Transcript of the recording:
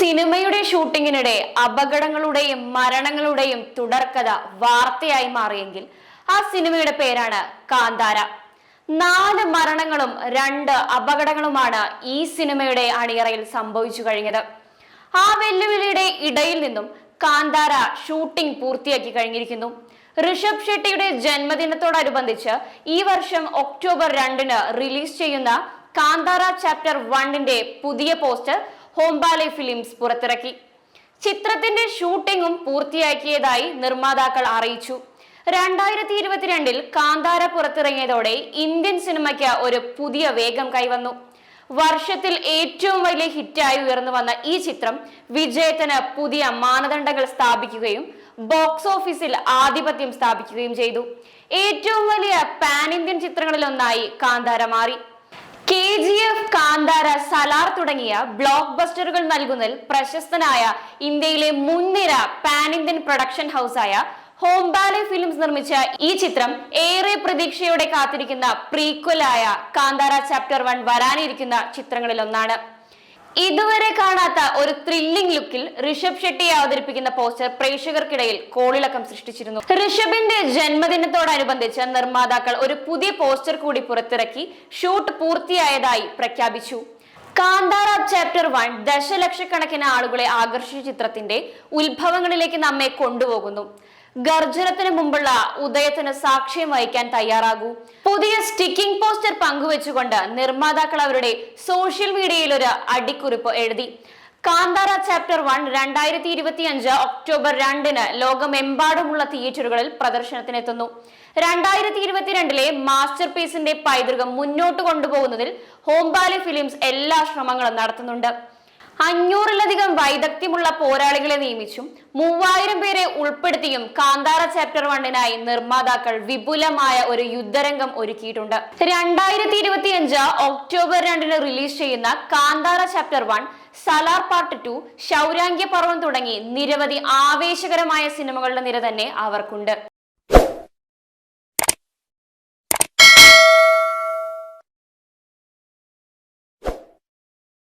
സിനിമയുടെ ഷൂട്ടിങ്ങിനിടെ അപകടങ്ങളുടെയും മരണങ്ങളുടെയും തുടർക്കഥ വാർത്തയായി മാറിയെങ്കിൽ ആ സിനിമയുടെ പേരാണ് കാന്താര. 4 മരണങ്ങളും 2 അപകടങ്ങളുമാണ് ഈ സിനിമയുടെ അണിയറയിൽ സംഭവിച്ചു കഴിഞ്ഞത്. ആ വെല്ലുവിളിയുടെ ഇടയിൽ നിന്നും കാന്താര ഷൂട്ടിംഗ് പൂർത്തിയാക്കി കഴിഞ്ഞിരിക്കുന്നു. ഋഷഭ് ഷെട്ടിയുടെ ജന്മദിനത്തോടനുബന്ധിച്ച് ഈ വർഷം ഒക്ടോബർ 2-ന് റിലീസ് ചെയ്യുന്ന കാന്താര ചാപ്റ്റർ 1-ന്റെ പുതിയ പോസ്റ്റർ ഹോംബാലെ ഫിലിംസ് പുറത്തിറക്കി. ചിത്രത്തിന്റെ ഷൂട്ടിംഗും പൂർത്തിയാക്കിയതായി നിർമ്മാതാക്കൾ അറിയിച്ചു. 2022-ൽ കാന്താര പുറത്തിറങ്ങിയതോടെ ഇന്ത്യൻ സിനിമയ്ക്ക് ഒരു പുതിയ വേഗം കൈവന്നു. വർഷത്തിൽ ഏറ്റവും വലിയ ഹിറ്റായി ഉയർന്നു വന്ന ഈ ചിത്രം വിജയത്തിന് പുതിയ മാനദണ്ഡങ്ങൾ സ്ഥാപിക്കുകയും ബോക്സ് ഓഫീസിൽ ആധിപത്യം സ്ഥാപിക്കുകയും ചെയ്തു. ഏറ്റവും വലിയ പാൻ ഇന്ത്യൻ ചിത്രങ്ങളിലൊന്നായി കാന്താര മാറി. KGF, കാന്താര, സലാർ തുടങ്ങിയ ബ്ലോക്ക് ബസ്റ്ററുകൾ നൽകുന്നതിൽ പ്രശസ്തനായ ഇന്ത്യയിലെ മുൻനിര പാൻ ഇന്ത്യൻ പ്രൊഡക്ഷൻ ഹൗസായ ഹോംബാലെ ഫിലിംസ് നിർമ്മിച്ച ഈ ചിത്രം ഏറെ പ്രതീക്ഷയോടെ കാത്തിരിക്കുന്ന പ്രീക്വലായ കാന്താര ചാപ്റ്റർ 1 വരാനിരിക്കുന്ന ചിത്രങ്ങളിലൊന്നാണ്. ഇതുവരെ കാണാത്ത ഒരു ത്രില്ലിംഗ് ലുക്കിൽ ഋഷഭ് ഷെട്ടിയെ അവതരിപ്പിക്കുന്ന പോസ്റ്റർ പ്രേക്ഷകർക്കിടയിൽ കോളിളക്കം സൃഷ്ടിച്ചിരുന്നു. ഋഷഭിന്റെ ജന്മദിനത്തോടനുബന്ധിച്ച് നിർമ്മാതാക്കൾ ഒരു പുതിയ പോസ്റ്റർ കൂടി പുറത്തിറക്കി ഷൂട്ട് പൂർത്തിയായതായി പ്രഖ്യാപിച്ചു. കാന്താര ചാപ്റ്റർ 1 ദശലക്ഷക്കണക്കിന് ആളുകളെ ആകർഷിച്ച ചിത്രത്തിന്റെ ഉത്ഭവങ്ങളിലേക്ക് നമ്മെ കൊണ്ടുപോകുന്നു. ഗർജനത്തിന് മുമ്പുള്ള ഉദയത്തിന് സാക്ഷ്യം വഹിക്കാൻ തയ്യാറാകൂ. പുതിയ സ്റ്റിക്കിംഗ് പോസ്റ്റർ പങ്കുവെച്ചുകൊണ്ട് നിർമ്മാതാക്കൾ അവരുടെ സോഷ്യൽ മീഡിയയിൽ ഒരു അടിക്കുറിപ്പ് എഴുതി. കാന്താര ചാപ്റ്റർ 1 2025 ഒക്ടോബർ 2-ന് ലോകമെമ്പാടുമുള്ള തിയേറ്ററുകളിൽ പ്രദർശനത്തിനെത്തുന്നു. 2022-ലെ മാസ്റ്റർ പീസിന്റെ പൈതൃകം മുന്നോട്ട് കൊണ്ടുപോകുന്നതിൽ ഹോംബാലെ ഫിലിംസ് എല്ലാ ശ്രമങ്ങളും നടത്തുന്നുണ്ട്. 500-ലധികം വൈദഗ്ധ്യമുള്ള പോരാളികളെ നിയമിച്ചും 3000 പേരെ ഉൾപ്പെടുത്തിയും കാന്താര ചാപ്റ്റർ 1-നായി നിർമ്മാതാക്കൾ വിപുലമായ ഒരു യുദ്ധരംഗം ഒരുക്കിയിട്ടുണ്ട്. 2025 ഒക്ടോബർ 2-ന് റിലീസ് ചെയ്യുന്ന കാന്താര ചാപ്റ്റർ 1, സലാർ പാർട്ട് 2, ശൗര്യാംഗ്യ പർവം തുടങ്ങി നിരവധി ആവേശകരമായ സിനിമകളുടെ നിര തന്നെ അവർക്കുണ്ട്.